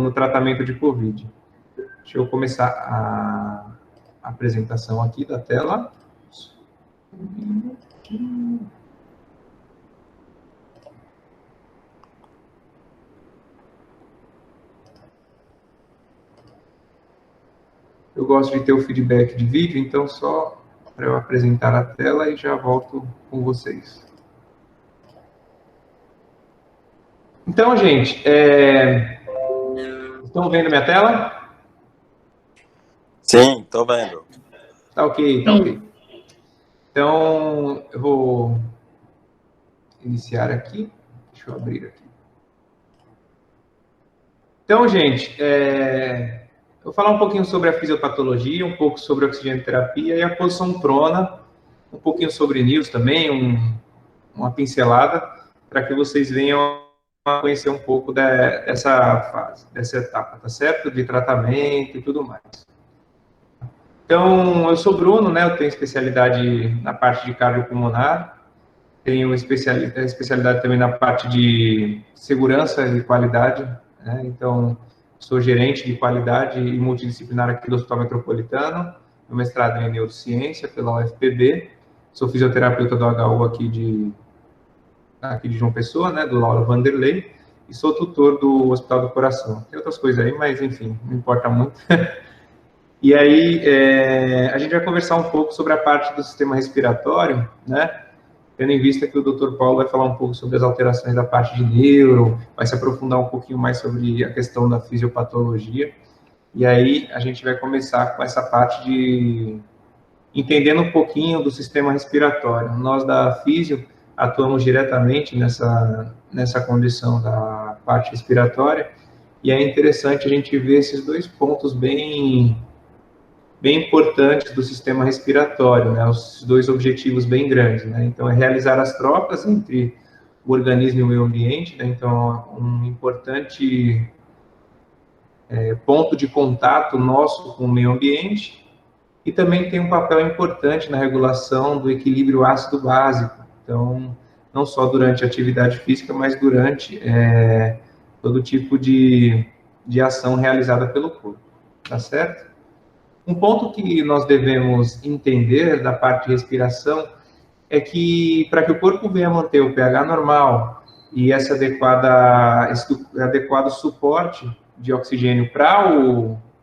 no tratamento de COVID. Deixa eu começar a apresentação aqui da tela. Eu gosto de ter o feedback de vídeo, então só para eu apresentar a tela e já volto com vocês. Então, gente, estão vendo minha tela? Sim, estou vendo. Tá ok, tá ok. Então, eu vou iniciar aqui. Deixa eu abrir aqui. Então, gente, eu vou falar um pouquinho sobre a fisiopatologia, um pouco sobre a oxigenoterapia e a posição prona, um pouquinho sobre NIOS também, uma pincelada, para que vocês venham a conhecer um pouco dessa fase, dessa etapa, tá certo? De tratamento e tudo mais. Então, eu sou Bruno, né? Eu tenho especialidade na parte de cardiopulmonar, tenho especialidade também na parte de segurança e qualidade, né? Então, sou gerente de qualidade e multidisciplinar aqui do Hospital Metropolitano, meu mestrado em neurociência pela UFPB, sou fisioterapeuta do HU aqui de João Pessoa, né, do Lauro Vanderlei, e sou tutor do Hospital do Coração. Tem outras coisas aí, mas enfim, não importa muito. E aí, a gente vai conversar um pouco sobre a parte do sistema respiratório, né, tendo em vista que o Dr. Paulo vai falar um pouco sobre as alterações da parte de neuro, vai se aprofundar um pouquinho mais sobre a questão da fisiopatologia, e aí a gente vai começar com essa parte de entendendo um pouquinho do sistema respiratório. Nós da Físio atuamos diretamente nessa condição da parte respiratória, e é interessante a gente ver esses dois pontos bem importantes do sistema respiratório, né? Os dois objetivos bem grandes, né? Então, é realizar as trocas entre o organismo e o meio ambiente, né? Então, um importante ponto de contato nosso com o meio ambiente, e também tem um papel importante na regulação do equilíbrio ácido-básico. Então, não só durante a atividade física, mas durante todo tipo de ação realizada pelo corpo, tá certo? Um ponto que nós devemos entender da parte de respiração é que, para que o corpo venha manter o pH normal e esse adequado suporte de oxigênio para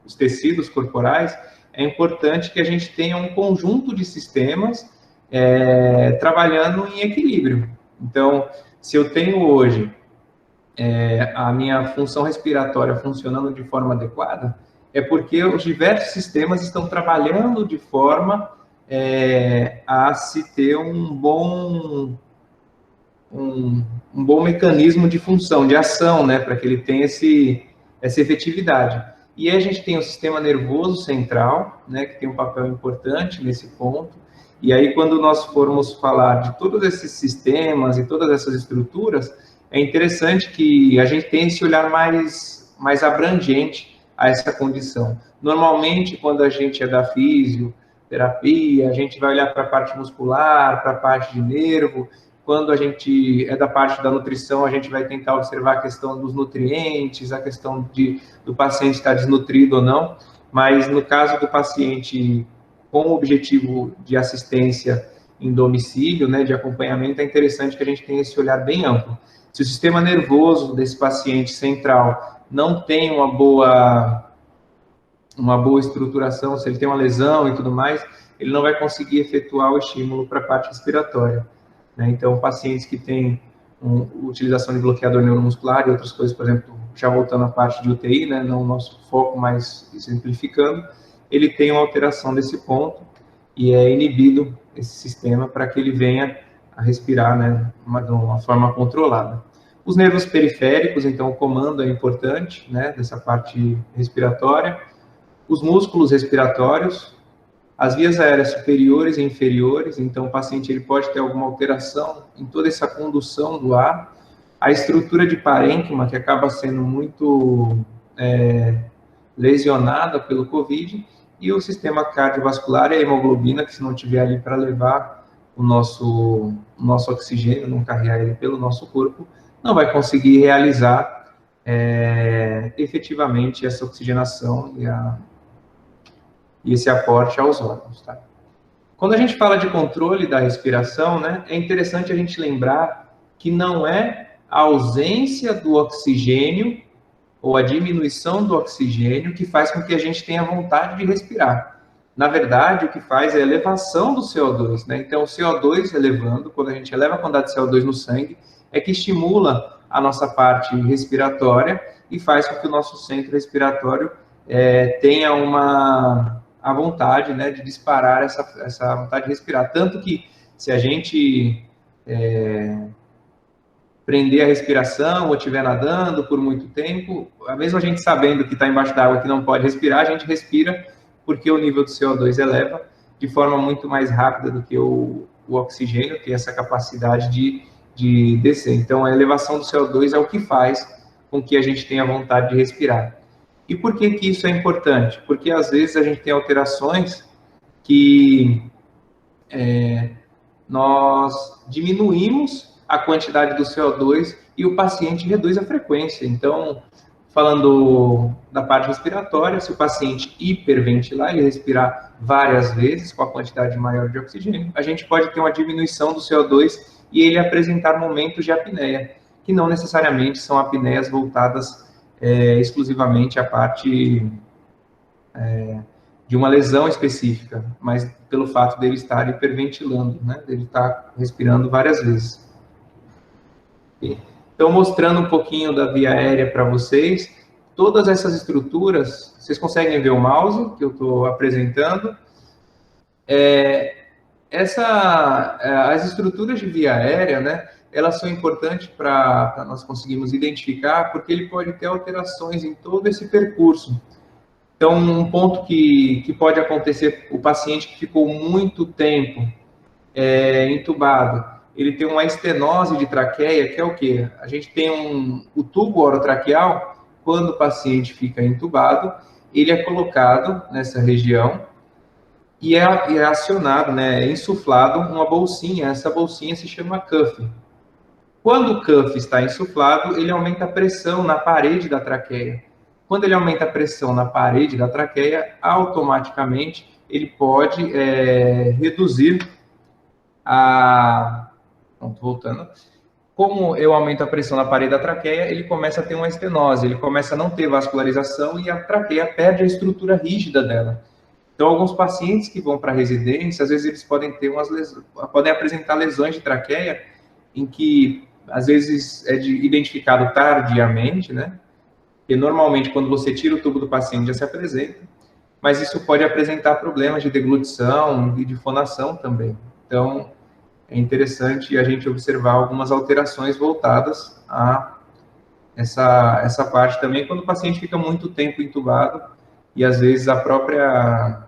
os tecidos corporais, é importante que a gente tenha um conjunto de sistemas trabalhando em equilíbrio. Então, se eu tenho hoje a minha função respiratória funcionando de forma adequada, é porque os diversos sistemas estão trabalhando de forma a se ter um bom mecanismo de função, de ação, né, para que ele tenha essa efetividade. E aí a gente tem o sistema nervoso central, né, que tem um papel importante nesse ponto. E aí, quando nós formos falar de todos esses sistemas e todas essas estruturas, é interessante que a gente tenha esse olhar mais abrangente a essa condição. Normalmente, quando a gente é da fisioterapia, a gente vai olhar para a parte muscular, para a parte de nervo. Quando a gente é da parte da nutrição, a gente vai tentar observar a questão dos nutrientes, a questão do paciente estar desnutrido ou não. Mas no caso do paciente com o objetivo de assistência em domicílio, né, de acompanhamento, é interessante que a gente tenha esse olhar bem amplo. Se o sistema nervoso desse paciente central não tem uma boa estruturação, se ele tem uma lesão e tudo mais, ele não vai conseguir efetuar o estímulo para a parte respiratória, né? Então, pacientes que têm utilização de bloqueador neuromuscular e outras coisas, por exemplo, já voltando à parte de UTI, né, não o nosso foco, mas simplificando, ele tem uma alteração desse ponto e é inibido esse sistema para que ele venha a respirar, né, de uma forma controlada. Os nervos periféricos, então, o comando é importante, né, dessa parte respiratória. Os músculos respiratórios, as vias aéreas superiores e inferiores, então o paciente ele pode ter alguma alteração em toda essa condução do ar. A estrutura de parênquima, que acaba sendo muito lesionada pelo COVID, e o sistema cardiovascular e a hemoglobina, que se não tiver ali para levar o nosso oxigênio, não carregar ele pelo nosso corpo, não vai conseguir realizar efetivamente essa oxigenação e esse aporte aos órgãos, tá? Quando a gente fala de controle da respiração, né, é interessante a gente lembrar que não é a ausência do oxigênio ou a diminuição do oxigênio que faz com que a gente tenha vontade de respirar. Na verdade, o que faz é a elevação do CO2, né? Então, o CO2 elevando, quando a gente eleva a quantidade de CO2 no sangue, é que estimula a nossa parte respiratória e faz com que o nosso centro respiratório tenha a vontade, né, de disparar essa vontade de respirar. Tanto que, se a gente prender a respiração ou estiver nadando por muito tempo, mesmo a gente sabendo que está embaixo d'água que não pode respirar, a gente respira porque o nível do CO2 eleva de forma muito mais rápida do que o oxigênio, que tem essa capacidade de descer. Então, a elevação do CO2 é o que faz com que a gente tenha vontade de respirar. E por que que isso é importante? Porque, às vezes, a gente tem alterações que nós diminuímos a quantidade do CO2 e o paciente reduz a frequência. Então, falando da parte respiratória, se o paciente hiperventilar, ele respirar várias vezes com a quantidade maior de oxigênio, a gente pode ter uma diminuição do CO2 e ele apresentar momentos de apneia, que não necessariamente são apneias voltadas exclusivamente à parte de uma lesão específica, mas pelo fato dele estar hiperventilando, né? Dele estar respirando várias vezes. Então, mostrando um pouquinho da via aérea para vocês, todas essas estruturas, vocês conseguem ver o mouse que eu estou apresentando? As estruturas de via aérea, né, elas são importantes para nós conseguirmos identificar, porque ele pode ter alterações em todo esse percurso. Então, um ponto que pode acontecer, o paciente que ficou muito tempo entubado, ele tem uma estenose de traqueia, que é o quê? A gente tem o tubo orotraqueal, quando o paciente fica entubado, ele é colocado nessa região e é acionado, né, é insuflado uma bolsinha, essa bolsinha se chama cuff. Quando o cuff está insuflado, ele aumenta a pressão na parede da traqueia. Quando ele aumenta a pressão na parede da traqueia, automaticamente ele pode reduzir Pronto, voltando. Como eu aumento a pressão na parede da traqueia, ele começa a ter uma estenose, ele começa a não ter vascularização e a traqueia perde a estrutura rígida dela. Então, alguns pacientes que vão para a residência, às vezes eles podem ter podem apresentar lesões de traqueia, em que às vezes identificado tardiamente, né? Porque normalmente quando você tira o tubo do paciente já se apresenta, mas isso pode apresentar problemas de deglutição e de fonação também. Então, é interessante a gente observar algumas alterações voltadas a essa parte também, quando o paciente fica muito tempo entubado e às vezes a própria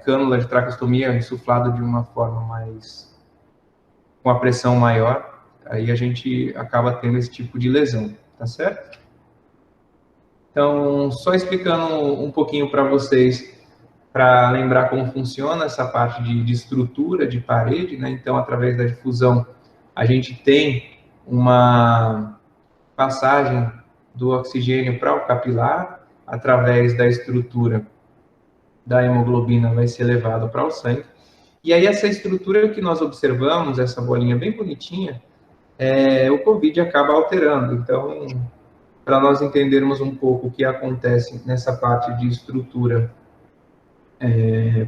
cânula de traqueostomia insuflada de uma forma com a pressão maior, aí a gente acaba tendo esse tipo de lesão, tá certo? Então, só explicando um pouquinho para vocês, para lembrar como funciona essa parte de estrutura de parede, né? Então, através da difusão, a gente tem uma passagem do oxigênio para o capilar, através da estrutura da hemoglobina vai ser levado para o sangue. E aí, essa estrutura que nós observamos, essa bolinha bem bonitinha, o COVID acaba alterando. Então, para nós entendermos um pouco o que acontece nessa parte de estrutura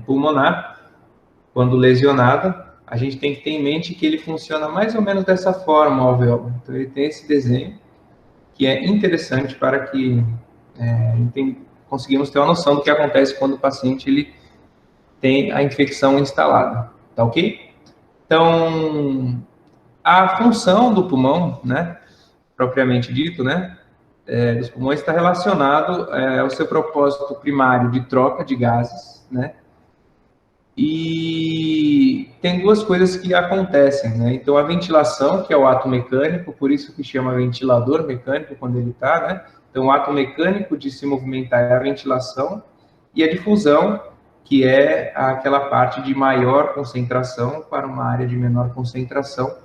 pulmonar, quando lesionada, a gente tem que ter em mente que ele funciona mais ou menos dessa forma, o alvéolo. Então, ele tem esse desenho, que é interessante para que conseguimos ter uma noção do que acontece quando o paciente ele tem a infecção instalada, tá ok? Então, a função do pulmão, né, propriamente dito, né, dos pulmões está relacionado ao seu propósito primário de troca de gases, né, e tem duas coisas que acontecem, né? Então, a ventilação, que é o ato mecânico, por isso que chama ventilador mecânico quando ele está, né? Então, o ato mecânico de se movimentar é a ventilação, e a difusão, que é aquela parte de maior concentração para uma área de menor concentração,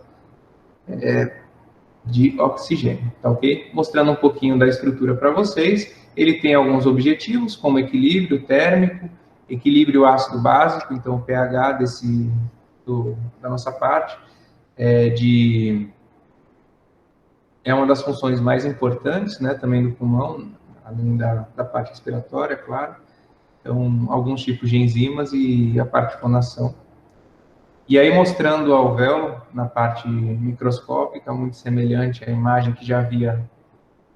de oxigênio, tá ok? Mostrando um pouquinho da estrutura para vocês. Ele tem alguns objetivos, como equilíbrio térmico, equilíbrio ácido básico, então o pH da nossa parte é uma das funções mais importantes, né, também do pulmão, além da parte respiratória, claro. Então, alguns tipos de enzimas e a parte de fonação. E aí, mostrando o alvéolo na parte microscópica, muito semelhante à imagem que já havia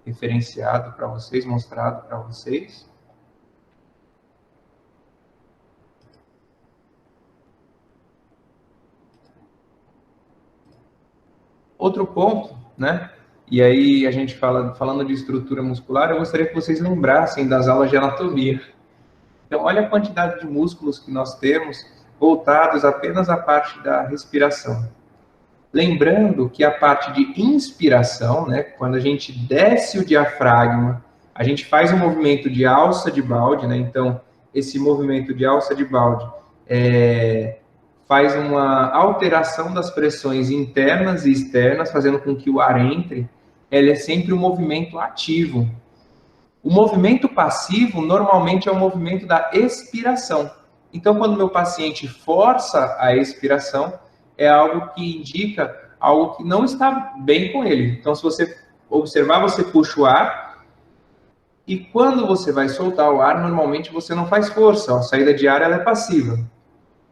referenciado para vocês, mostrado para vocês. Outro ponto, né? E aí a gente falando de estrutura muscular, eu gostaria que vocês lembrassem das aulas de anatomia. Então, olha a quantidade de músculos que nós temos voltados apenas à parte da respiração. Lembrando que a parte de inspiração, né, quando a gente desce o diafragma, a gente faz um movimento de alça de balde, né? Então, esse movimento de alça de balde faz uma alteração das pressões internas e externas, fazendo com que o ar entre. Ele é sempre um movimento ativo. O movimento passivo, normalmente, é o movimento da expiração. Então, quando o meu paciente força a expiração, é algo que indica algo que não está bem com ele. Então, se você observar, você puxa o ar, e quando você vai soltar o ar, normalmente você não faz força. A saída de ar ela é passiva.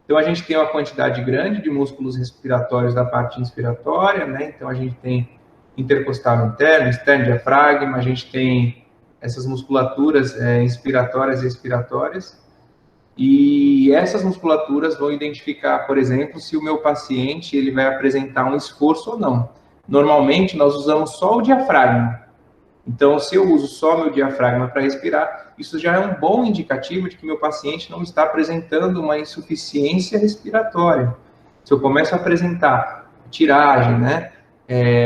Então, a gente tem uma quantidade grande de músculos respiratórios da parte inspiratória, né? Então, a gente tem intercostal interno, externo, diafragma, a gente tem essas musculaturas inspiratórias e expiratórias. E essas musculaturas vão identificar, por exemplo, se o meu paciente ele vai apresentar um esforço ou não. Normalmente, nós usamos só o diafragma. Então, se eu uso só meu diafragma para respirar, isso já é um bom indicativo de que meu paciente não está apresentando uma insuficiência respiratória. Se eu começo a apresentar tiragem, né,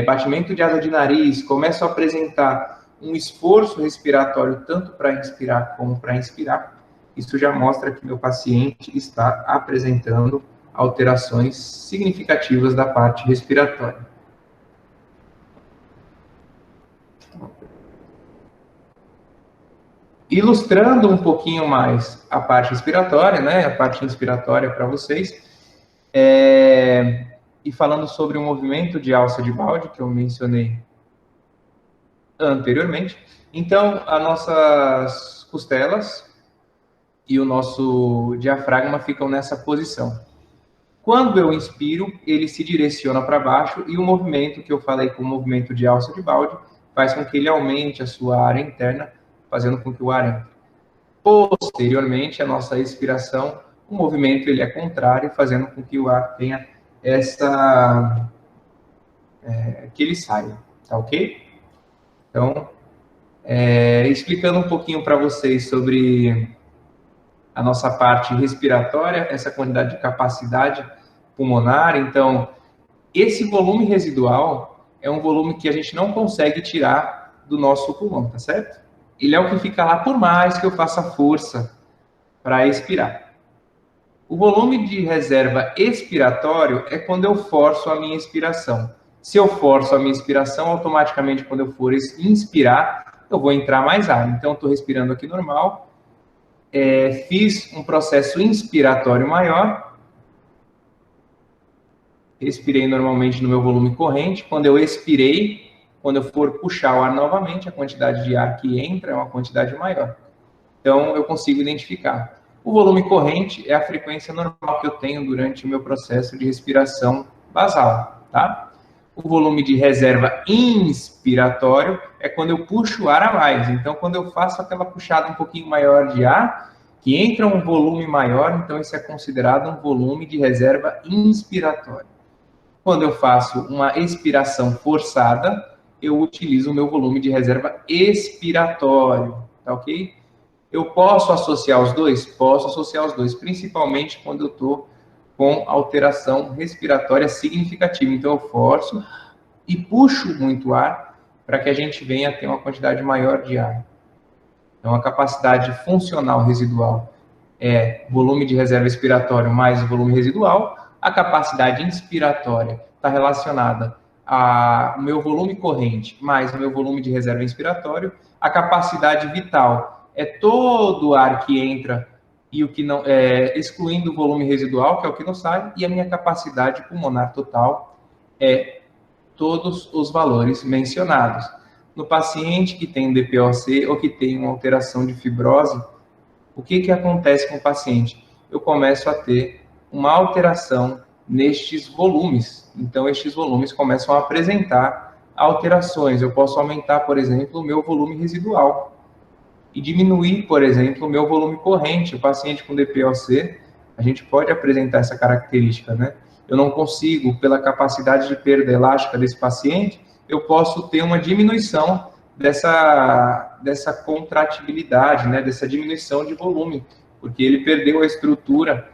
batimento de asa de nariz, começo a apresentar um esforço respiratório tanto para inspirar como para expirar, isso já mostra que meu paciente está apresentando alterações significativas da parte respiratória. Ilustrando um pouquinho mais a parte respiratória, né, a parte inspiratória para vocês, e falando sobre o movimento de alça de balde, que eu mencionei anteriormente. Então, as nossas costelas e o nosso diafragma ficam nessa posição. Quando eu inspiro, ele se direciona para baixo e o movimento que eu falei com o movimento de alça de balde faz com que ele aumente a sua área interna, fazendo com que o ar entre. Posteriormente, a nossa expiração, o movimento ele é contrário, fazendo com que o ar tenha que ele saia, tá ok? Então, explicando um pouquinho para vocês sobre a nossa parte respiratória, essa quantidade de capacidade pulmonar. Então, esse volume residual é um volume que a gente não consegue tirar do nosso pulmão, tá certo? Ele é o que fica lá por mais que eu faça força para expirar. O volume de reserva expiratório é quando eu forço a minha expiração. Se eu forço a minha expiração, automaticamente, quando eu for inspirar, eu vou entrar mais ar. Então, eu estou respirando aqui normal, fiz um processo inspiratório maior, respirei normalmente no meu volume corrente. Quando eu expirei, quando eu for puxar o ar novamente, a quantidade de ar que entra é uma quantidade maior. Então, eu consigo identificar. O volume corrente é a frequência normal que eu tenho durante o meu processo de respiração basal, tá? O volume de reserva inspiratório é quando eu puxo o ar a mais. Então, quando eu faço aquela puxada um pouquinho maior de ar, que entra um volume maior, então isso é considerado um volume de reserva inspiratório. Quando eu faço uma expiração forçada, eu utilizo o meu volume de reserva expiratório, tá ok? Eu posso associar os dois? Posso associar os dois, principalmente quando eu estou com alteração respiratória significativa. Então, eu forço e puxo muito ar para que a gente venha a ter uma quantidade maior de ar. Então, a capacidade funcional residual é volume de reserva expiratório mais volume residual. A capacidade inspiratória está relacionada o meu volume corrente mais o meu volume de reserva inspiratório, a capacidade vital é todo o ar que entra e o que não, excluindo o volume residual, que é o que não sai, e a minha capacidade pulmonar total é todos os valores mencionados. No paciente que tem DPOC ou que tem uma alteração de fibrose, o que acontece com o paciente? Eu começo a ter uma alteração nestes volumes. Então, estes volumes começam a apresentar alterações. Eu posso aumentar, por exemplo, o meu volume residual e diminuir, por exemplo, o meu volume corrente. O paciente com DPOC, a gente pode apresentar essa característica, né? Eu não consigo, pela capacidade de perda elástica desse paciente, eu posso ter uma diminuição dessa contratibilidade, né, dessa diminuição de volume, porque ele perdeu a estrutura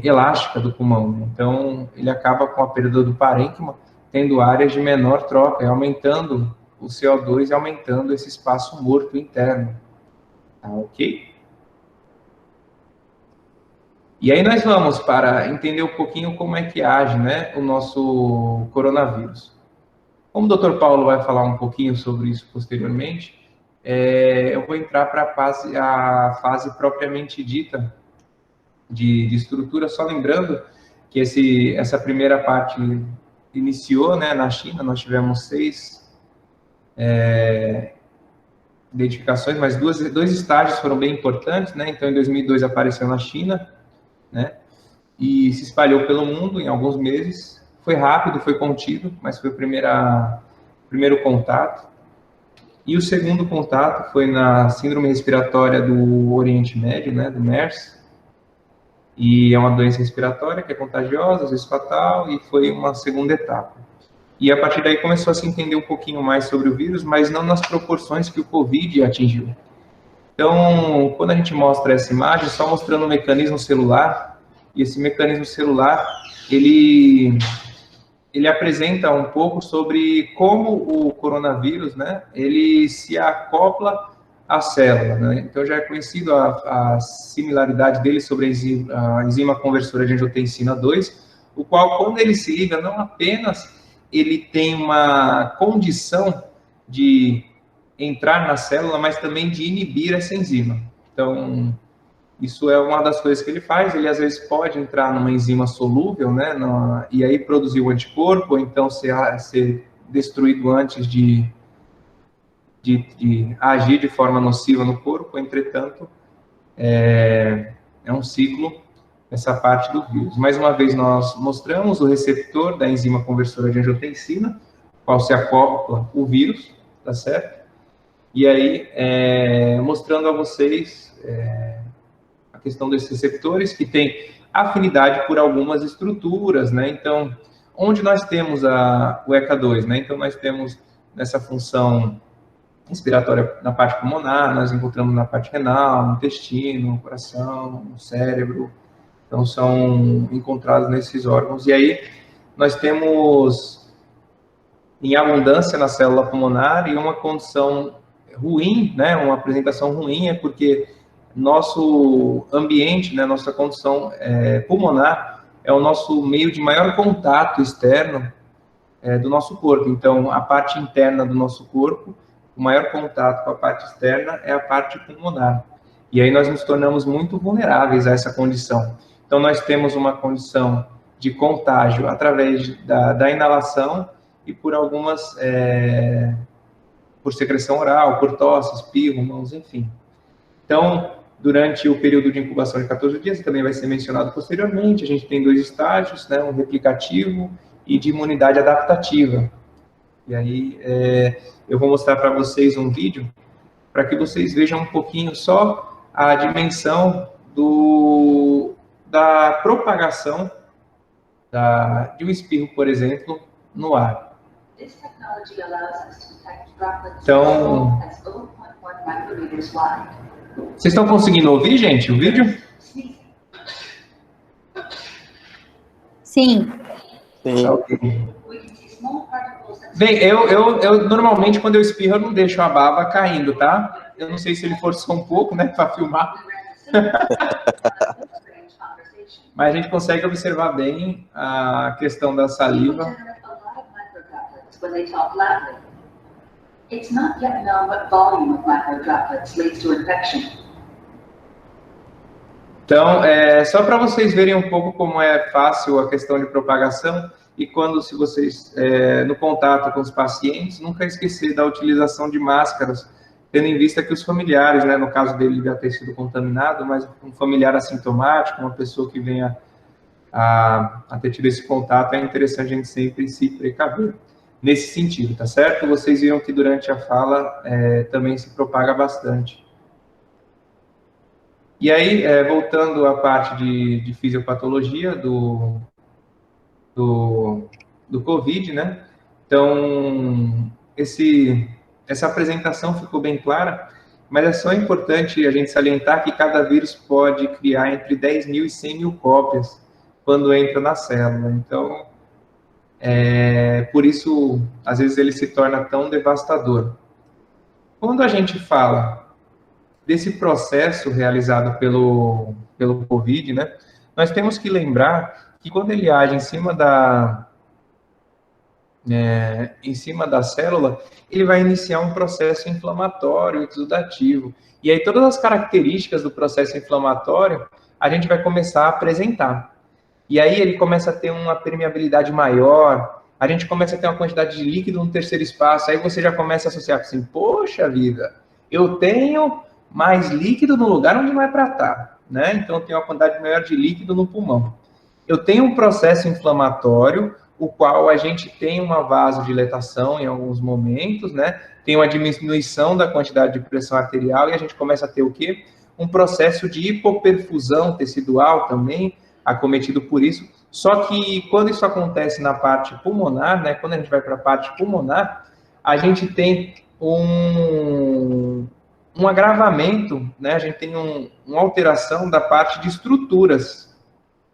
elástica do pulmão. Então, ele acaba com a perda do parênquima, tendo áreas de menor troca, aumentando o CO2 e aumentando esse espaço morto interno. Tá ok? E aí nós vamos para entender um pouquinho como é que age, né, o nosso coronavírus. Como o Dr. Paulo vai falar um pouquinho sobre isso posteriormente, eu vou entrar para a fase propriamente dita de estrutura, só lembrando que essa primeira parte iniciou, né, na China. Nós tivemos 6 identificações, mas dois estágios foram bem importantes, né? Então, em 2002 apareceu na China, né? E se espalhou pelo mundo em alguns meses. Foi rápido, foi contido, mas foi o primeiro contato. E o segundo contato foi na síndrome respiratória do Oriente Médio, né, do MERS. E é uma doença respiratória que é contagiosa, às vezes fatal, e foi uma segunda etapa. E a partir daí começou a se entender um pouquinho mais sobre o vírus, mas não nas proporções que o Covid atingiu. Então, quando a gente mostra essa imagem, só mostrando o mecanismo celular, e esse mecanismo celular, ele apresenta um pouco sobre como o coronavírus, né, ele se acopla à célula, né? Então, já é conhecido a similaridade dele sobre a enzima conversora de angiotensina 2, o qual, quando ele se liga, não apenas ele tem uma condição de entrar na célula, mas também de inibir essa enzima. Então, isso é uma das coisas que ele faz. Ele, às vezes, pode entrar numa enzima solúvel, né, e aí produzir o anticorpo, ou então ser destruído antes de agir de forma nociva no corpo. Entretanto, é um ciclo, essa parte do vírus. Mais uma vez, nós mostramos o receptor da enzima conversora de angiotensina, qual se acopla o vírus, tá certo? E aí, mostrando a vocês a questão desses receptores, que tem afinidade por algumas estruturas, né? Então, onde nós temos o ECA2, né? Então, nós temos nessa função respiratória na parte pulmonar, nós encontramos na parte renal, no intestino, no coração, no cérebro. Então, são encontrados nesses órgãos. E aí, nós temos em abundância na célula pulmonar, e uma condição ruim, né, uma apresentação ruim, é porque nosso ambiente, né, nossa condição pulmonar é o nosso meio de maior contato externo do nosso corpo. Então, a parte interna do nosso corpo, o maior contato com a parte externa é a parte pulmonar. E aí nós nos tornamos muito vulneráveis a essa condição. Então, nós temos uma condição de contágio através da inalação e por algumas, por secreção oral, por tosse, espirro, mãos, enfim. Então, durante o período de incubação de 14 dias, que também vai ser mencionado posteriormente, a gente tem 2 estágios, né, um replicativo e de imunidade adaptativa. E aí, eu vou mostrar para vocês um vídeo, para que vocês vejam um pouquinho só a dimensão da propagação de um espirro, por exemplo, no ar. Então, vocês estão conseguindo ouvir, gente, o vídeo? Sim. Tá, okay. Bem, eu normalmente, quando eu espirro, eu não deixo a baba caindo, tá? Eu não sei se ele forçou um pouco, né, para filmar. Mas a gente consegue observar bem a questão da saliva. droplets when they talk loudly. It's not yet known what volume of microdroplets leads to infection. Então, só para vocês verem um pouco como é fácil a questão de propagação, e quando, se vocês, no contato com os pacientes, nunca esquecer da utilização de máscaras, tendo em vista que os familiares, né, no caso dele já ter sido contaminado, mas um familiar assintomático, uma pessoa que venha a ter tido esse contato, é interessante a gente sempre se precaver nesse sentido, tá certo? Vocês viram que durante a fala também se propaga bastante. E aí, voltando à parte de fisiopatologia do COVID, né? Então, essa apresentação ficou bem clara, mas é só importante a gente salientar que cada vírus pode criar entre 10 mil e 100 mil cópias quando entra na célula. Então, por isso, às vezes, ele se torna tão devastador. Quando a gente fala desse processo realizado pelo COVID, né, nós temos que lembrar que quando ele age em cima da célula, ele vai iniciar um processo inflamatório exudativo. E aí todas as características do processo inflamatório a gente vai começar a apresentar. E aí ele começa a ter uma permeabilidade maior, a gente começa a ter uma quantidade de líquido no terceiro espaço, aí você já começa a associar assim, poxa vida, eu tenho mais líquido no lugar onde não é para estar, né? Então eu tenho uma quantidade maior de líquido no pulmão. Eu tenho um processo inflamatório, o qual a gente tem uma vasodilatação em alguns momentos, né? Tem uma diminuição da quantidade de pressão arterial e a gente começa a ter o quê? Um processo de hipoperfusão tecidual também, acometido por isso. Só que quando isso acontece na parte pulmonar, né? Quando a gente vai para a parte pulmonar, a gente tem um agravamento, né? A gente tem uma alteração da parte de estruturas.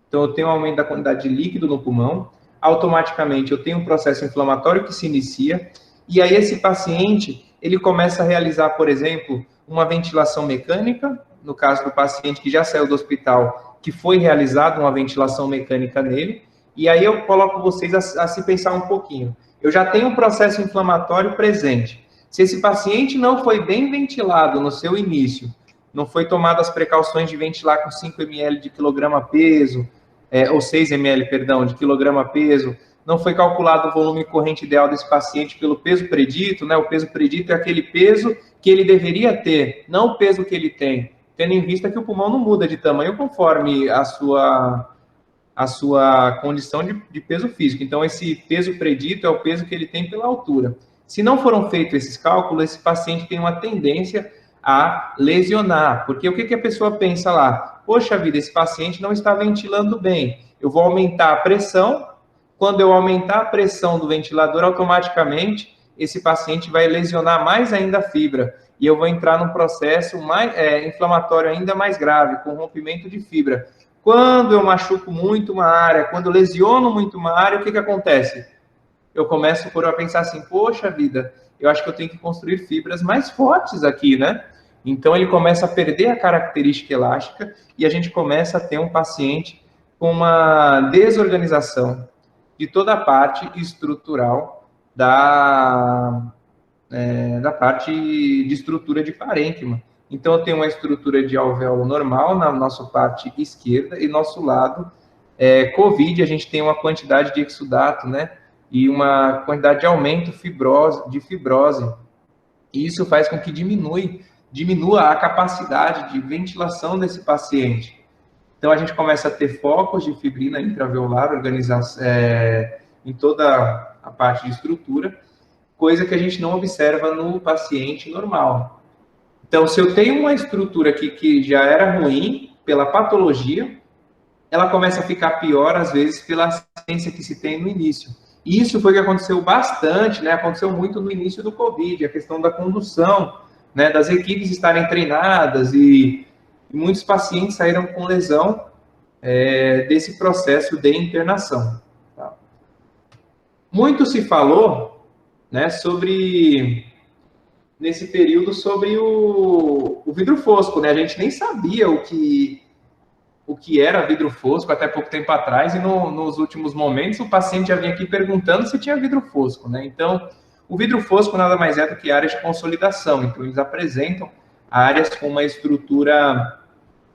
Então, eu tenho um aumento da quantidade de líquido no pulmão, automaticamente eu tenho um processo inflamatório que se inicia, e aí esse paciente, ele começa a realizar, por exemplo, uma ventilação mecânica, no caso do paciente que já saiu do hospital, que foi realizada uma ventilação mecânica nele, e aí eu coloco vocês a se pensar um pouquinho. Eu já tenho um processo inflamatório presente. Se esse paciente não foi bem ventilado no seu início, não foi tomado as precauções de ventilar com 5 ml de quilograma peso, ou 6 ml, perdão, de quilograma peso, não foi calculado o volume corrente ideal desse paciente pelo peso predito, né? O peso predito é aquele peso que ele deveria ter, não o peso que ele tem, tendo em vista que o pulmão não muda de tamanho conforme a sua condição de peso físico. Então, esse peso predito é o peso que ele tem pela altura. Se não foram feitos esses cálculos, esse paciente tem uma tendência a lesionar, porque o que a pessoa pensa lá? Poxa vida, esse paciente não está ventilando bem, eu vou aumentar a pressão, quando eu aumentar a pressão do ventilador, automaticamente esse paciente vai lesionar mais ainda a fibra, e eu vou entrar num processo inflamatório ainda mais grave, com rompimento de fibra. Quando eu machuco muito uma área, quando eu lesiono muito uma área, o que acontece? Eu começo a pensar assim, poxa vida, eu acho que eu tenho que construir fibras mais fortes aqui, né? Então, ele começa a perder a característica elástica e a gente começa a ter um paciente com uma desorganização de toda a parte estrutural da parte de estrutura de parênquima. Então, eu tenho uma estrutura de alvéolo normal na nossa parte esquerda e nosso lado COVID, a gente tem uma quantidade de exudato, né? E uma quantidade de aumento de fibrose. E isso faz com que diminua a capacidade de ventilação desse paciente. Então, a gente começa a ter focos de fibrina intraalveolar em toda a parte de estrutura, coisa que a gente não observa no paciente normal. Então, se eu tenho uma estrutura aqui que já era ruim pela patologia, ela começa a ficar pior, às vezes, pela assistência que se tem no início. E isso foi o que aconteceu bastante, né? Aconteceu muito no início do COVID, a questão da condução, né? Das equipes estarem treinadas e muitos pacientes saíram com lesão desse processo de internação. Tá? Muito se falou, né, nesse período, sobre o vidro fosco, né? A gente nem sabia o que o que era vidro fosco até pouco tempo atrás, e nos últimos momentos o paciente já vinha aqui perguntando se tinha vidro fosco, né? Então, o vidro fosco nada mais é do que áreas de consolidação, então eles apresentam áreas com uma estrutura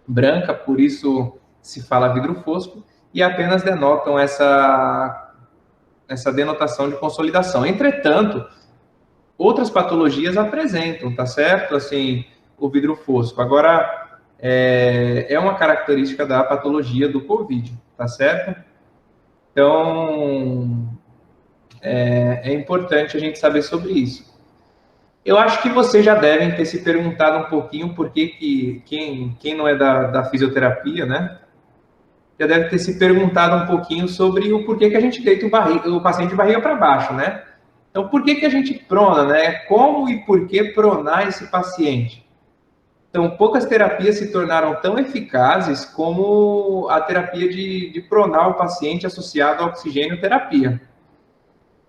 branca, por isso se fala vidro fosco, e apenas denotam essa denotação de consolidação. Entretanto, outras patologias apresentam, tá certo? Assim, o vidro fosco. Agora, é uma característica da patologia do COVID, tá certo? Então, é importante a gente saber sobre isso. Eu acho que vocês já devem ter se perguntado um pouquinho por que quem não é da fisioterapia, né? Já deve ter se perguntado um pouquinho sobre o porquê que a gente deita o paciente de barriga para baixo, né? Então, por que a gente prona, né? Como e por que pronar esse paciente? Então, poucas terapias se tornaram tão eficazes como a terapia de pronar o paciente associado à oxigênio terapia.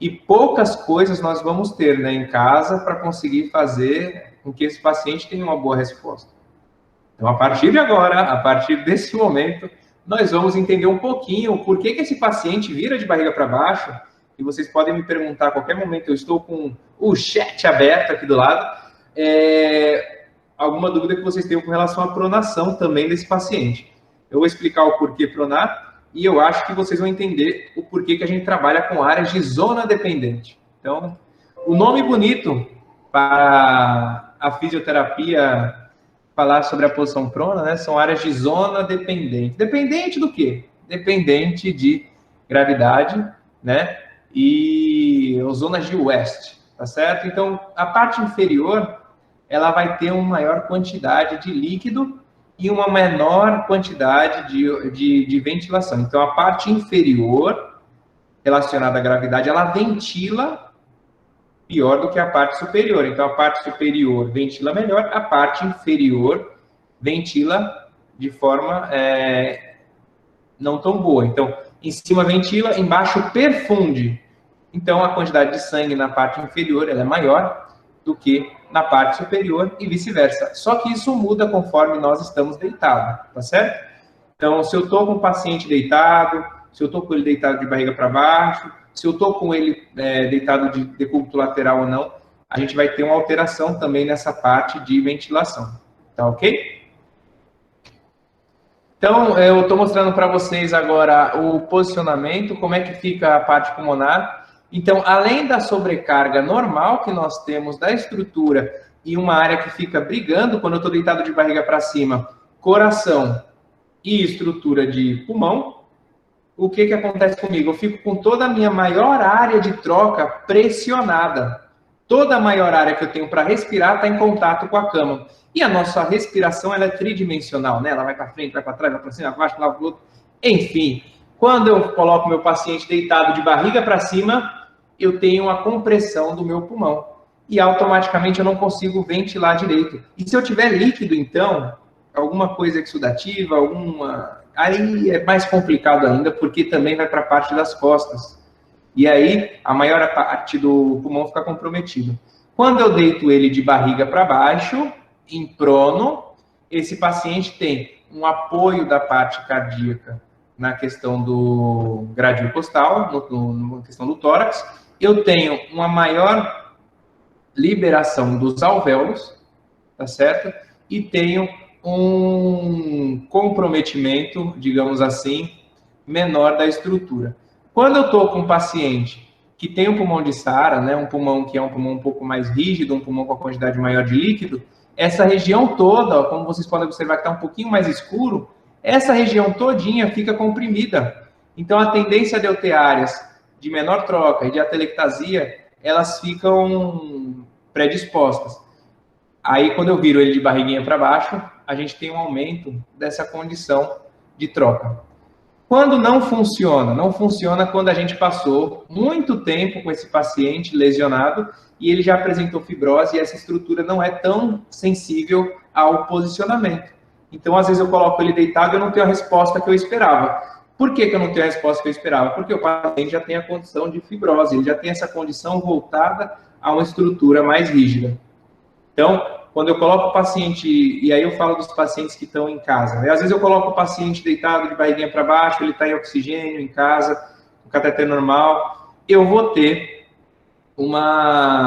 E poucas coisas nós vamos ter, né, em casa para conseguir fazer com que esse paciente tenha uma boa resposta. Então, a partir de agora, a partir desse momento, nós vamos entender um pouquinho por que esse paciente vira de barriga para baixo. E vocês podem me perguntar a qualquer momento, eu estou com o chat aberto aqui do lado. Alguma dúvida que vocês tenham com relação à pronação também desse paciente. Eu vou explicar o porquê pronar e eu acho que vocês vão entender o porquê que a gente trabalha com áreas de zona dependente. Então, o nome bonito para a fisioterapia falar sobre a posição prona, né, são áreas de zona dependente. Dependente do quê? Dependente de gravidade, né, e zonas de West, tá certo? Então, a parte inferior, ela vai ter uma maior quantidade de líquido e uma menor quantidade de ventilação. Então, a parte inferior, relacionada à gravidade, ela ventila pior do que a parte superior. Então, a parte superior ventila melhor, a parte inferior ventila de forma não tão boa. Então, em cima ventila, embaixo perfunde. Então, a quantidade de sangue na parte inferior ela é maior do que na parte superior e vice-versa. Só que isso muda conforme nós estamos deitados, tá certo? Então, se eu estou com o paciente deitado, se eu estou com ele deitado de barriga para baixo, se eu estou com ele deitado de decúbito lateral ou não, a gente vai ter uma alteração também nessa parte de ventilação, tá ok? Então, eu estou mostrando para vocês agora o posicionamento, como é que fica a parte pulmonar. Então, além da sobrecarga normal que nós temos da estrutura e uma área que fica brigando quando eu estou deitado de barriga para cima, coração e estrutura de pulmão, o que acontece comigo? Eu fico com toda a minha maior área de troca pressionada. Toda a maior área que eu tenho para respirar está em contato com a cama. E a nossa respiração ela é tridimensional, né? Ela vai para frente, vai para trás, vai para cima, vai para baixo, vai para o outro. Enfim, quando eu coloco meu paciente deitado de barriga para cima, eu tenho uma compressão do meu pulmão. E automaticamente eu não consigo ventilar direito. E se eu tiver líquido, então, alguma coisa exudativa, aí é mais complicado ainda, porque também vai para a parte das costas. E aí, a maior parte do pulmão fica comprometido. Quando eu deito ele de barriga para baixo, em prono, esse paciente tem um apoio da parte cardíaca na questão do gradil costal, na questão do tórax. Eu tenho uma maior liberação dos alvéolos, tá certo? E tenho um comprometimento, digamos assim, menor da estrutura. Quando eu estou com um paciente que tem um pulmão de Sahara, né, um pulmão que é um pulmão um pouco mais rígido, um pulmão com a quantidade maior de líquido, essa região toda, ó, como vocês podem observar que está um pouquinho mais escuro, essa região todinha fica comprimida. Então, a tendência de eu ter áreas de menor troca e de atelectasia, elas ficam predispostas. Aí, quando eu viro ele de barriguinha para baixo, a gente tem um aumento dessa condição de troca. Quando não funciona quando a gente passou muito tempo com esse paciente lesionado e ele já apresentou fibrose e essa estrutura não é tão sensível ao posicionamento. Então, às vezes eu coloco ele deitado e eu não tenho a resposta que eu esperava. Por que eu não tenho a resposta que eu esperava? Porque o paciente já tem a condição de fibrose, ele já tem essa condição voltada a uma estrutura mais rígida. Então, quando eu coloco o paciente, e aí eu falo dos pacientes que estão em casa, né? Às vezes eu coloco o paciente deitado de barriguinha para baixo, ele está em oxigênio, em casa, com cateter normal, eu vou ter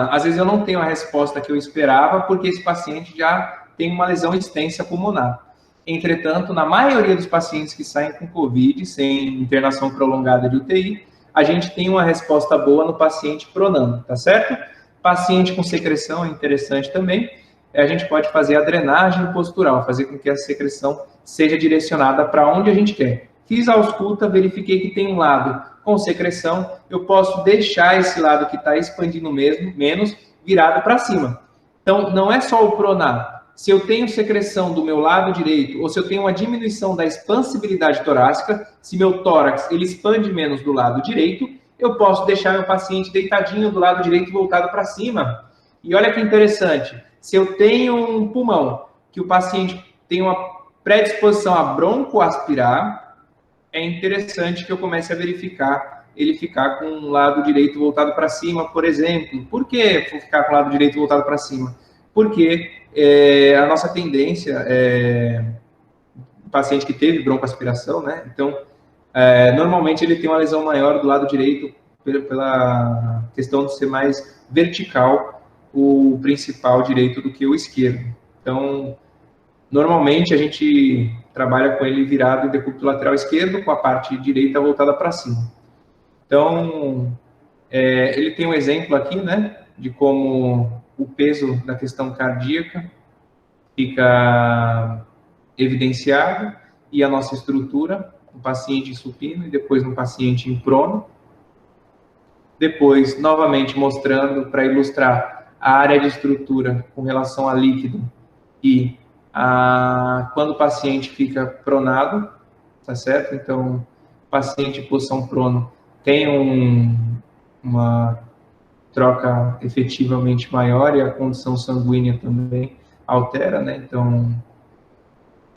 às vezes eu não tenho a resposta que eu esperava, porque esse paciente já tem uma lesão extensa pulmonar. Entretanto, na maioria dos pacientes que saem com COVID, sem internação prolongada de UTI, a gente tem uma resposta boa no paciente pronando, tá certo? Paciente com secreção é interessante também. A gente pode fazer a drenagem postural, fazer com que a secreção seja direcionada para onde a gente quer. Fiz a ausculta, verifiquei que tem um lado com secreção, eu posso deixar esse lado que está expandindo menos, virado para cima. Então, não é só o pronar. Se eu tenho secreção do meu lado direito, ou se eu tenho uma diminuição da expansibilidade torácica, se meu tórax ele expande menos do lado direito, eu posso deixar meu paciente deitadinho do lado direito voltado para cima. E olha que interessante, se eu tenho um pulmão que o paciente tem uma predisposição a broncoaspirar, é interessante que eu comece a verificar ele ficar com o lado direito voltado para cima, por exemplo. Por que ficar com o lado direito voltado para cima? Porque a nossa tendência o paciente que teve broncoaspiração, né? Então, normalmente ele tem uma lesão maior do lado direito pela questão de ser mais vertical o principal direito do que o esquerdo. Então, normalmente a gente trabalha com ele virado em decúbito lateral esquerdo, com a parte direita voltada para cima. Então, ele tem um exemplo aqui, né, de como o peso da questão cardíaca fica evidenciado e a nossa estrutura, no paciente em supino e depois no paciente em prono. Depois, novamente, mostrando para ilustrar a área de estrutura com relação a líquido e quando o paciente fica pronado, tá certo? Então, o paciente em posição prono tem uma troca efetivamente maior e a condição sanguínea também altera, né? Então,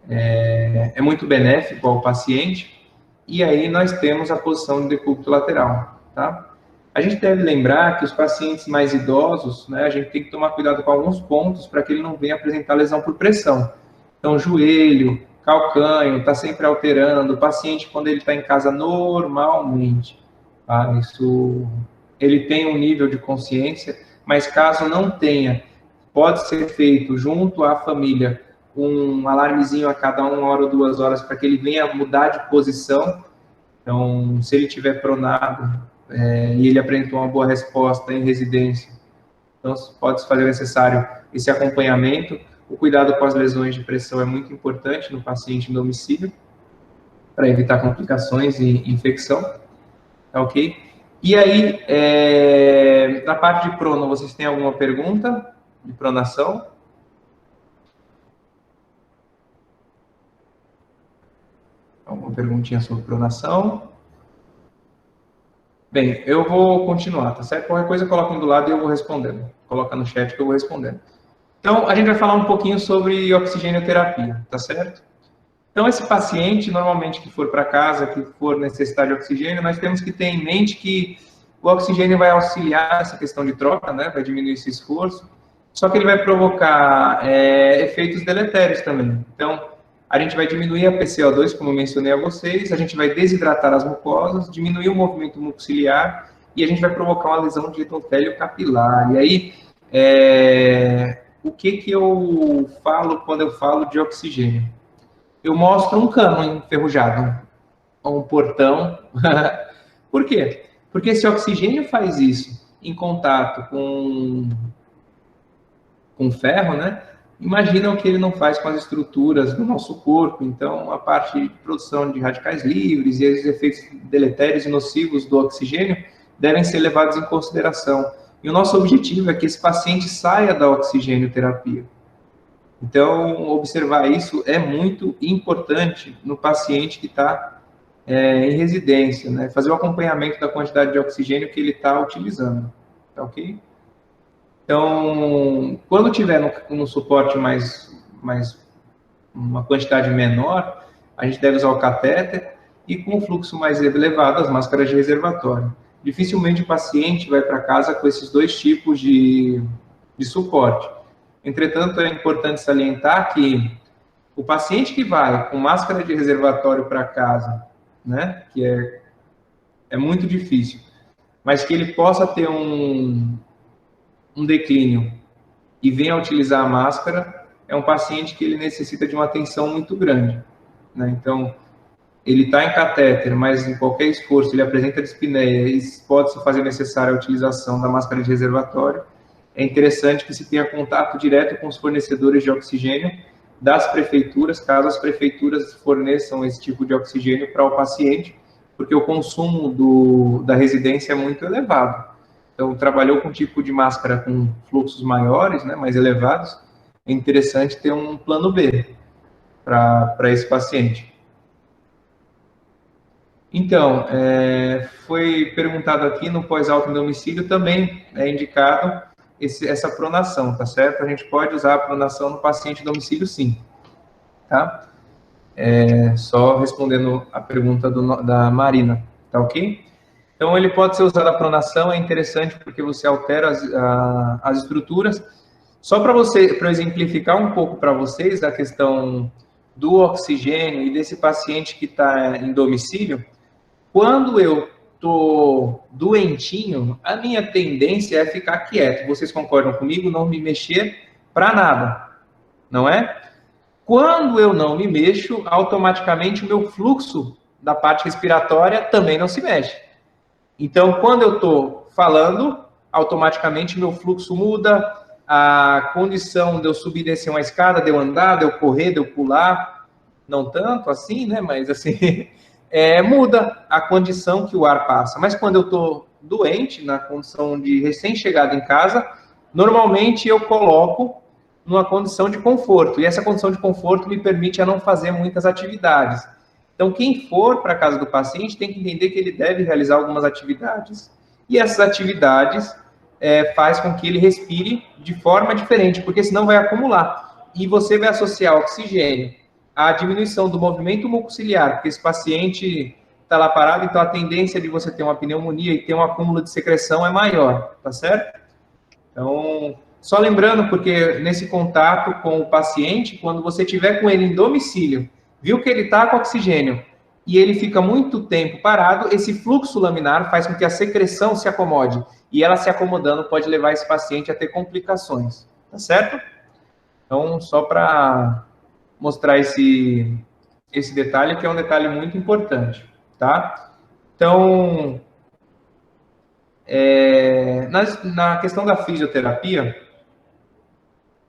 é muito benéfico ao paciente. E aí nós temos a posição de decúbito lateral, tá? A gente deve lembrar que os pacientes mais idosos, né, a gente tem que tomar cuidado com alguns pontos para que ele não venha apresentar lesão por pressão. Então, joelho, calcânio, está sempre alterando. O paciente, quando ele está em casa normalmente, tá? Ele tem um nível de consciência, mas caso não tenha, pode ser feito junto à família um alarmezinho a cada 1 hora ou 2 horas para que ele venha mudar de posição. Então, se ele estiver pronado e ele apresentou uma boa resposta em residência, então pode se fazer necessário esse acompanhamento. O cuidado com as lesões de pressão é muito importante no paciente em domicílio, para evitar complicações e infecção, tá ok? E aí, na parte de prono, vocês têm alguma pergunta de pronação? Alguma perguntinha sobre pronação? Bem, eu vou continuar, tá certo? Qualquer coisa coloquem do lado e eu vou respondendo. Coloca no chat que eu vou respondendo. Então, a gente vai falar um pouquinho sobre oxigênio-terapia, tá certo? Então, esse paciente, normalmente que for para casa, que for necessitar de oxigênio, nós temos que ter em mente que o oxigênio vai auxiliar essa questão de troca, né? Vai diminuir esse esforço, só que ele vai provocar efeitos deletérios também. Então, a gente vai diminuir a PCO2, como eu mencionei a vocês, a gente vai desidratar as mucosas, diminuir o movimento mucociliar e a gente vai provocar uma lesão de endotélio capilar. E aí, o que eu falo quando eu falo de oxigênio? Eu mostro um cano enferrujado, um portão. Por quê? Porque se o oxigênio faz isso em contato com ferro, né? Imagina o que ele não faz com as estruturas do nosso corpo. Então, a parte de produção de radicais livres e os efeitos deletérios e nocivos do oxigênio devem ser levados em consideração. E o nosso objetivo é que esse paciente saia da oxigênio-terapia. Então, observar isso é muito importante no paciente que está em residência, né? Fazer o acompanhamento da quantidade de oxigênio que ele está utilizando, tá ok? Então, quando tiver no suporte mais uma quantidade menor, a gente deve usar o catéter e com um fluxo mais elevado, as máscaras de reservatório. Dificilmente o paciente vai para casa com esses 2 tipos de suporte. Entretanto, é importante salientar que o paciente que vai com máscara de reservatório para casa, né, que é muito difícil, mas que ele possa ter um declínio e venha a utilizar a máscara, é um paciente que ele necessita de uma atenção muito grande, né? Então, ele está em catéter, mas em qualquer esforço ele apresenta dispneia e pode-se fazer necessária a utilização da máscara de reservatório. É interessante que se tenha contato direto com os fornecedores de oxigênio das prefeituras, caso as prefeituras forneçam esse tipo de oxigênio para o paciente, porque o consumo da residência é muito elevado. Então, trabalhou com um tipo de máscara com fluxos maiores, né, mais elevados, é interessante ter um plano B para esse paciente. Então, foi perguntado aqui no pós-alto em domicílio, também é indicado essa pronação, tá certo? A gente pode usar a pronação no paciente em domicílio, sim, tá? Só respondendo a pergunta da Marina, tá ok? Então, ele pode ser usado a pronação, é interessante porque você altera as estruturas. Só para eu exemplificar um pouco para vocês a questão do oxigênio e desse paciente que está em domicílio, quando eu tô doentinho, a minha tendência é ficar quieto. Vocês concordam comigo? Não me mexer para nada, não é? Quando eu não me mexo, automaticamente o meu fluxo da parte respiratória também não se mexe. Então, quando eu estou falando, automaticamente meu fluxo muda, a condição de eu subir e descer uma escada, de eu andar, de eu correr, de eu pular, não tanto assim, né? Mas assim, muda a condição que o ar passa. Mas quando eu estou doente, na condição de recém-chegado em casa, normalmente eu coloco numa condição de conforto. E essa condição de conforto me permite a não fazer muitas atividades. Então, quem for para a casa do paciente tem que entender que ele deve realizar algumas atividades. E essas atividades faz com que ele respire de forma diferente, porque senão vai acumular. E você vai associar oxigênio à diminuição do movimento mucociliar, porque esse paciente está lá parado, então a tendência de você ter uma pneumonia e ter um acúmulo de secreção é maior, tá certo? Então, só lembrando, porque nesse contato com o paciente, quando você estiver com ele em domicílio, viu que ele está com oxigênio e ele fica muito tempo parado, esse fluxo laminar faz com que a secreção se acomode. E ela se acomodando pode levar esse paciente a ter complicações, tá certo? Então, só para mostrar esse detalhe, que é um detalhe muito importante, tá? Então, na questão da fisioterapia,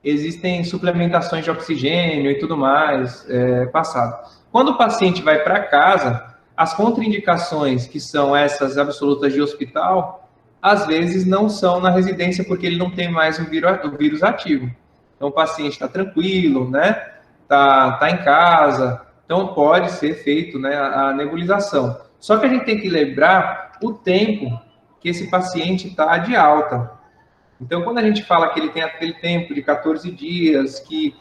existem suplementações de oxigênio e tudo mais, passado. Quando o paciente vai para casa, as contraindicações, que são essas absolutas de hospital, às vezes não são na residência, porque ele não tem mais o vírus ativo. Então, o paciente está tranquilo, né? Tá em casa, então pode ser feito, né, a nebulização. Só que a gente tem que lembrar o tempo que esse paciente está de alta. Então, quando a gente fala que ele tem aquele tempo de 14 dias, que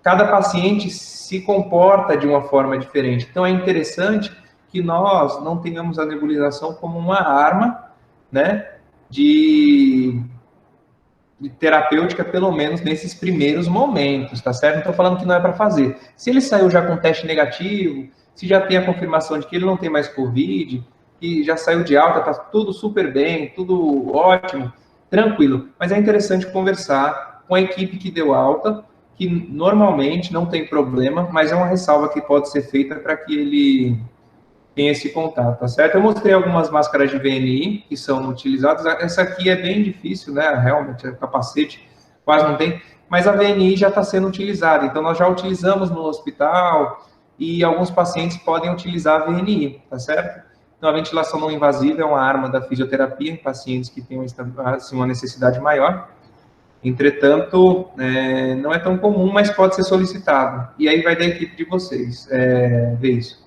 cada paciente se comporta de uma forma diferente. Então, é interessante que nós não tenhamos a nebulização como uma arma, né, de terapêutica, pelo menos nesses primeiros momentos, tá certo? Não estou falando que não é para fazer. Se ele saiu já com teste negativo, se já tem a confirmação de que ele não tem mais Covid, que já saiu de alta, tá tudo super bem, tudo ótimo, tranquilo. Mas é interessante conversar com a equipe que deu alta, que normalmente não tem problema, mas é uma ressalva que pode ser feita para que ele tenha esse contato, tá certo? Eu mostrei algumas máscaras de VNI que são utilizadas. Essa aqui é bem difícil, né? Realmente, é capacete, quase não tem. Mas a VNI já está sendo utilizada. Então, nós já utilizamos no hospital e alguns pacientes podem utilizar a VNI, tá certo? Então, a ventilação não invasiva é uma arma da fisioterapia em pacientes que têm assim, uma necessidade maior. Entretanto, não é tão comum, mas pode ser solicitado. E aí vai da equipe de vocês ver isso.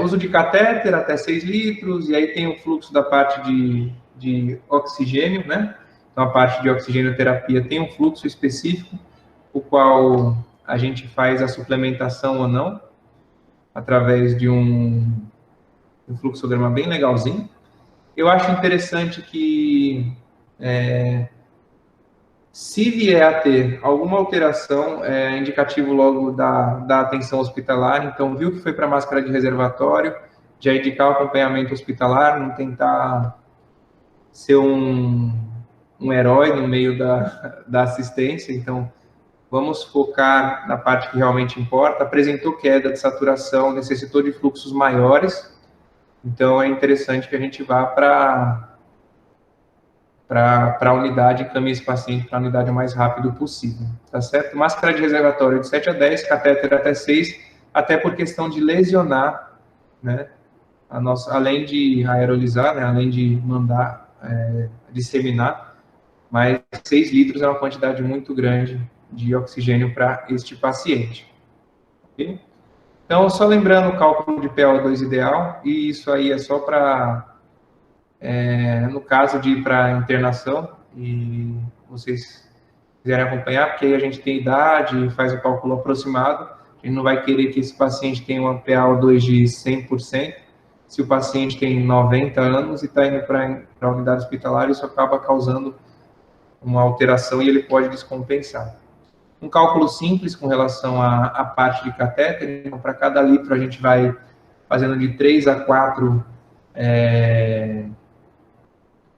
Uso de catéter até 6 litros, e aí tem o fluxo da parte de oxigênio, né? Então, a parte de oxigenoterapia tem um fluxo específico, o qual a gente faz a suplementação ou não, através de um fluxograma bem legalzinho. Eu acho interessante que Se vier a ter alguma alteração, é indicativo logo da atenção hospitalar. Então, viu que foi para máscara de reservatório, já indicar o acompanhamento hospitalar, não tentar ser um herói no meio da assistência. Então, vamos focar na parte que realmente importa. Apresentou queda de saturação, necessitou de fluxos maiores. Então, é interessante que a gente vá para a unidade, encaminhe esse paciente para a unidade o mais rápido possível, tá certo? Máscara de reservatório de 7 a 10, catéter até 6, até por questão de lesionar, né, além de aerolizar, né, além de mandar disseminar, mas 6 litros é uma quantidade muito grande de oxigênio para este paciente. Okay? Então, só lembrando o cálculo de PO2 ideal, e isso aí é só para no caso de ir para internação, e vocês quiserem acompanhar, porque aí a gente tem idade e faz o cálculo aproximado, a gente não vai querer que esse paciente tenha uma PaO2 de 100%, se o paciente tem 90 anos e está indo para a unidade hospitalar, isso acaba causando uma alteração e ele pode descompensar. Um cálculo simples com relação à parte de catéter, então, para cada litro a gente vai fazendo de 3 a 4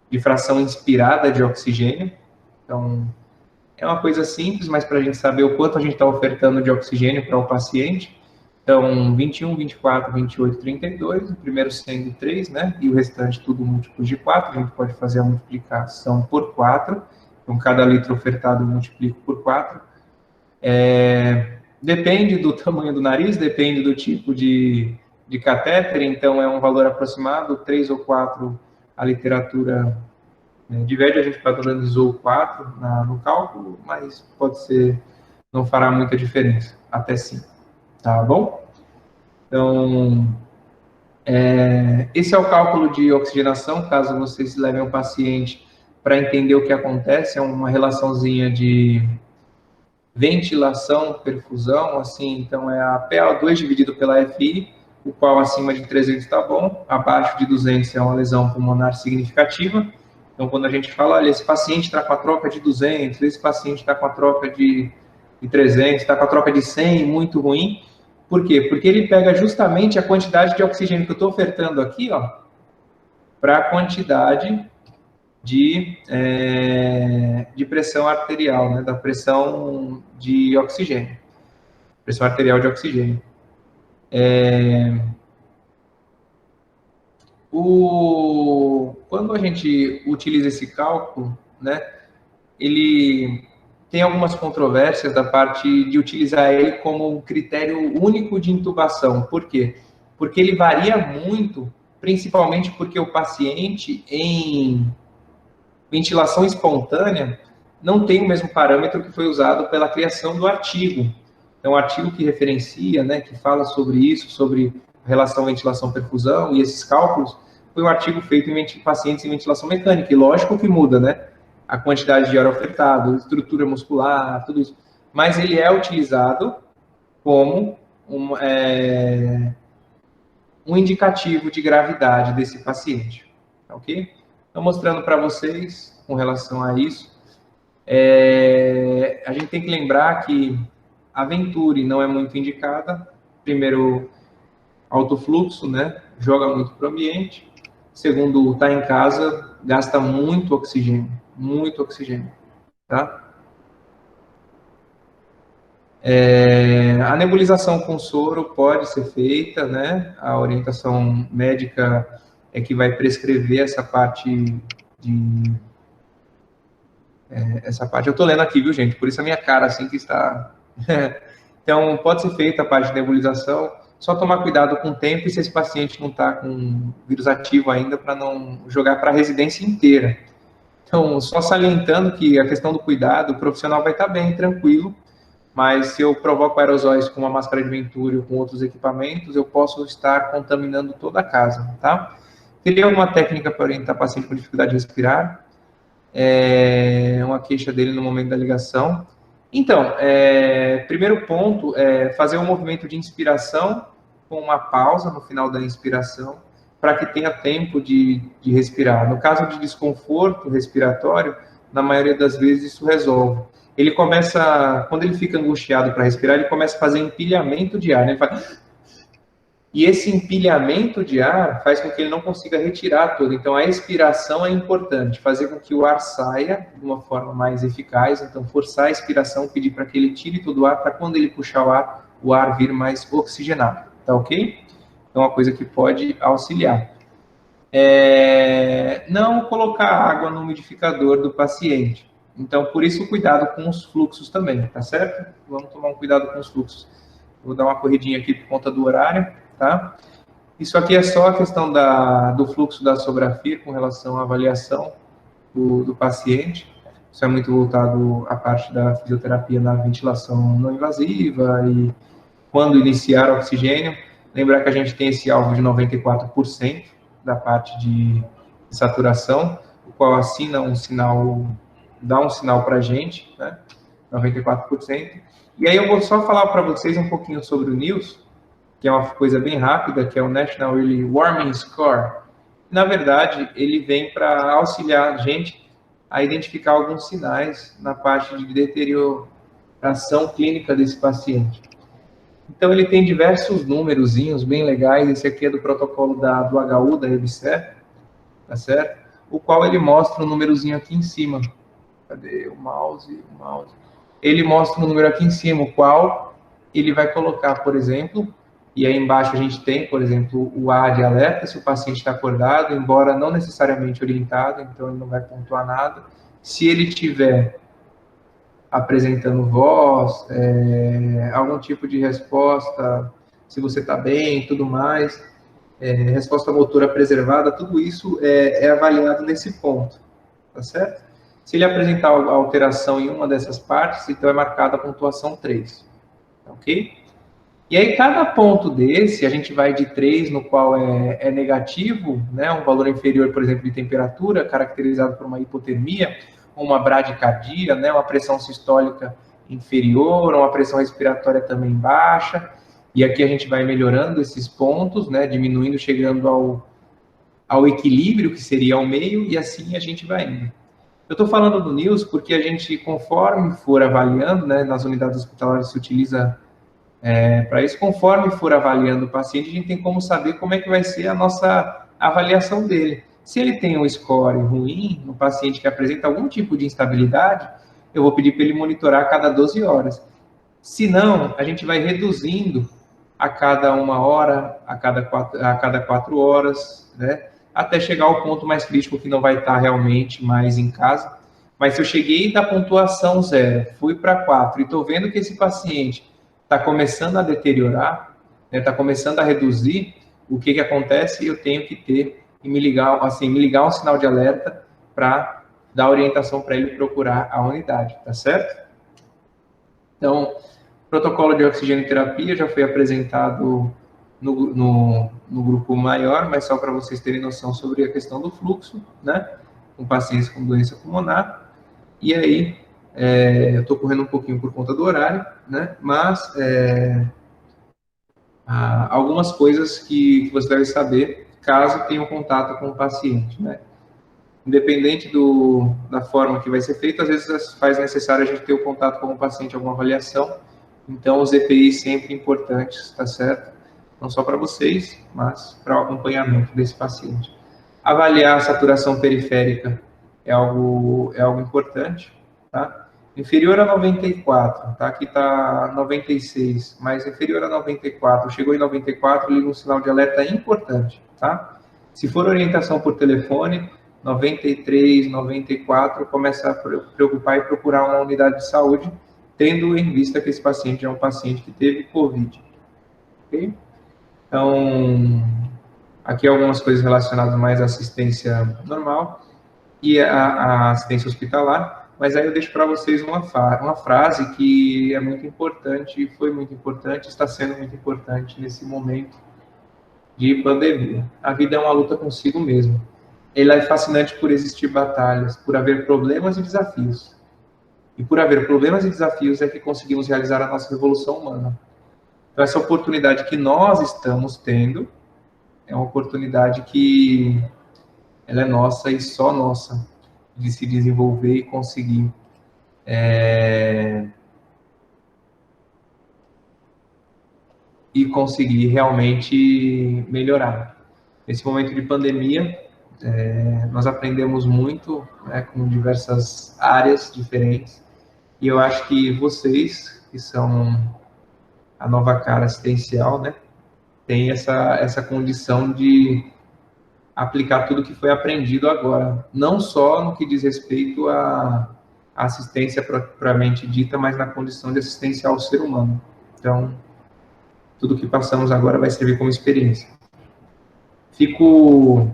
de fração inspirada de oxigênio. Então, é uma coisa simples, mas para a gente saber o quanto a gente está ofertando de oxigênio para o paciente. Então, 21, 24, 28, 32, o primeiro sendo 3, né? E o restante tudo múltiplos de 4. A gente pode fazer a multiplicação por 4. Então, cada litro ofertado eu multiplico por 4. Depende do tamanho do nariz, depende do tipo de catéter, então é um valor aproximado, 3 ou 4 a literatura divide, a gente padronizou 4 no cálculo, mas pode ser, não fará muita diferença, até 5, tá bom? Então, esse é o cálculo de oxigenação, caso vocês levem o paciente para entender o que acontece, é uma relaçãozinha de ventilação, perfusão, assim, então é a PaO2 dividido pela FI, o qual acima de 300 está bom, abaixo de 200 é uma lesão pulmonar significativa. Então, quando a gente fala, olha, esse paciente está com a troca de 200, esse paciente está com a troca de 300, está com a troca de 100, muito ruim. Por quê? Porque ele pega justamente a quantidade de oxigênio que eu estou ofertando aqui, ó, para a quantidade de pressão arterial, né, da pressão de oxigênio, pressão arterial de oxigênio. Quando a gente utiliza esse cálculo, né, ele tem algumas controvérsias da parte de utilizar ele como um critério único de intubação. Por quê? Porque ele varia muito, principalmente porque o paciente em ventilação espontânea não tem o mesmo parâmetro que foi usado pela criação do artigo. Então, o artigo que referencia, né, que fala sobre isso, sobre a relação ventilação-perfusão e esses cálculos, foi um artigo feito em pacientes em ventilação mecânica. E lógico que muda, né? A quantidade de ar ofertado, estrutura muscular, tudo isso. Mas ele é utilizado como um indicativo de gravidade desse paciente. Ok? Estou mostrando para vocês com relação a isso. A gente tem que lembrar que a Venturi não é muito indicada. Primeiro, alto fluxo, né? Joga muito para o ambiente. Segundo, está em casa, gasta muito oxigênio, tá? A nebulização com soro pode ser feita, né? A orientação médica é que vai prescrever essa parte de... essa parte eu tô lendo aqui, viu, gente? Por isso a minha cara, assim, que está... Então, pode ser feita a parte de nebulização, só tomar cuidado com o tempo e se esse paciente não está com vírus ativo ainda, para não jogar para a residência inteira. Então, só salientando que a questão do cuidado, o profissional vai estar bem, tranquilo, mas se eu provoco aerosóis com uma máscara de Venturi ou com outros equipamentos, eu posso estar contaminando toda a casa, tá? Teria uma técnica para orientar paciente com dificuldade de respirar, uma queixa dele no momento da ligação. Então, primeiro ponto é fazer um movimento de inspiração com uma pausa no final da inspiração, para que tenha tempo de respirar. No caso de desconforto respiratório, na maioria das vezes isso resolve. Ele começa, quando ele fica angustiado para respirar, ele começa a fazer empilhamento de ar, né? Ele faz... E esse empilhamento de ar faz com que ele não consiga retirar tudo. Então, a expiração é importante, fazer com que o ar saia de uma forma mais eficaz. Então, forçar a expiração, pedir para que ele tire todo o ar, para quando ele puxar o ar vir mais oxigenado. Tá ok? Então, é uma coisa que pode auxiliar. Não colocar água no umidificador do paciente. Então, por isso, cuidado com os fluxos também, tá certo? Vamos tomar um cuidado com os fluxos. Vou dar uma corridinha aqui por conta do horário, tá? Isso aqui é só a questão do fluxo da Sografir com relação à avaliação do paciente. Isso é muito voltado à parte da fisioterapia na ventilação não invasiva e quando iniciar o oxigênio. Lembrar que a gente tem esse alvo de 94% da parte de saturação, o qual assina um sinal, dá um sinal para a gente, né? 94%. E aí eu vou só falar para vocês um pouquinho sobre o NEWS, que é uma coisa bem rápida, que é o National Early Warning Score. Na verdade, ele vem para auxiliar a gente a identificar alguns sinais na parte de deterioração clínica desse paciente. Então, ele tem diversos númerozinhos bem legais. Esse aqui é do protocolo do HU, da EBSER, tá certo? O qual ele mostra um númerozinho aqui em cima. Cadê o mouse? Ele mostra um número aqui em cima, o qual ele vai colocar, por exemplo, e aí embaixo a gente tem, por exemplo, o A de alerta, se o paciente está acordado, embora não necessariamente orientado, então ele não vai pontuar nada. Se ele tiver apresentando voz, algum tipo de resposta, se você está bem, tudo mais, resposta motora preservada, tudo isso é avaliado nesse ponto, tá certo? Se ele apresentar alteração em uma dessas partes, então é marcada a pontuação 3, ok? E aí, cada ponto desse, a gente vai de 3, no qual é negativo, né, um valor inferior, por exemplo, de temperatura, caracterizado por uma hipotermia, uma bradicardia, né, uma pressão sistólica inferior, uma pressão respiratória também baixa, e aqui a gente vai melhorando esses pontos, né, diminuindo, chegando ao equilíbrio, que seria ao meio, e assim a gente vai indo. Eu estou falando do NEWS porque a gente, conforme for avaliando, né, nas unidades hospitalares se utiliza para isso, conforme for avaliando o paciente, a gente tem como saber como é que vai ser a nossa avaliação dele. Se ele tem um score ruim, no paciente que apresenta algum tipo de instabilidade, eu vou pedir para ele monitorar a cada 12 horas. Se não, a gente vai reduzindo a cada 1 hora, a cada 4 horas, né? Até chegar ao ponto mais crítico que não vai estar realmente mais em casa. Mas se eu cheguei da pontuação 0, fui para 4 e estou vendo que esse paciente está começando a deteriorar, está começando a reduzir, o que acontece? Eu tenho que ter e me ligar um sinal de alerta para dar orientação para ele procurar a unidade, tá certo? Então, protocolo de oxigenoterapia já foi apresentado no grupo maior, mas só para vocês terem noção sobre a questão do fluxo, né? Com pacientes com doença pulmonar. E aí, eu estou correndo um pouquinho por conta do horário, né? Mas algumas coisas que você deve saber caso tenha um contato com o paciente, né? Independente da forma que vai ser feito, às vezes faz necessário a gente ter o contato com o paciente, alguma avaliação. Então, os EPIs sempre importantes, tá certo? Não só para vocês, mas para o acompanhamento desse paciente. Avaliar a saturação periférica é algo importante, tá? Inferior a 94, tá? Aqui está 96, mas inferior a 94, chegou em 94, liga um sinal de alerta importante, tá? Se for orientação por telefone, 93, 94, começa a preocupar e procurar uma unidade de saúde, tendo em vista que esse paciente é um paciente que teve COVID, ok? Então, aqui algumas coisas relacionadas mais à assistência normal e à assistência hospitalar, mas aí eu deixo para vocês uma frase que é muito importante, foi muito importante, está sendo muito importante nesse momento de pandemia. A vida é uma luta consigo mesmo. Ela é fascinante por existir batalhas, por haver problemas e desafios. E por haver problemas e desafios é que conseguimos realizar a nossa revolução humana. Então, essa oportunidade que nós estamos tendo é uma oportunidade que ela é nossa e só nossa. de se desenvolver e conseguir realmente melhorar. Nesse momento de pandemia, nós aprendemos muito, né, com diversas áreas diferentes, e eu acho que vocês, que são a nova cara assistencial, né, têm essa condição de aplicar tudo que foi aprendido agora, não só no que diz respeito à assistência propriamente dita, mas na condição de assistência ao ser humano. Então, tudo que passamos agora vai servir como experiência. Fico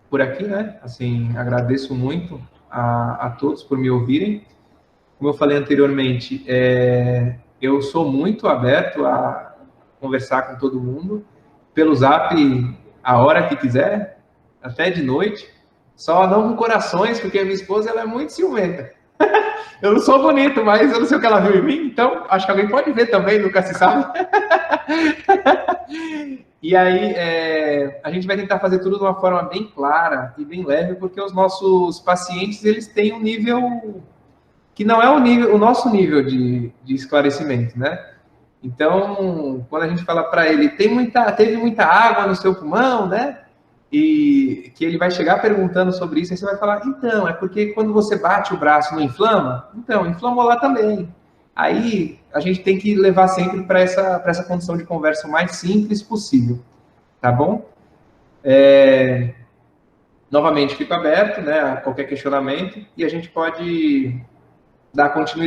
por aqui, né? Assim, agradeço muito a todos por me ouvirem. Como eu falei anteriormente, eu sou muito aberto a conversar com todo mundo, pelo Zap, a hora que quiser, até de noite. Só não com corações, porque a minha esposa ela é muito ciumenta. Eu não sou bonito, mas eu não sei o que ela viu em mim, então acho que alguém pode ver também, nunca se sabe. E aí, a gente vai tentar fazer tudo de uma forma bem clara e bem leve, porque os nossos pacientes, eles têm um nível que não é o nosso nível de esclarecimento, né? Então, quando a gente fala para ele, teve muita água no seu pulmão, né? E que ele vai chegar perguntando sobre isso, aí você vai falar, então, é porque quando você bate o braço não inflama? Então, inflamou lá também. Aí, a gente tem que levar sempre para essa condição de conversa o mais simples possível, tá bom? Novamente, fico aberto, né, a qualquer questionamento, e a gente pode dar continuidade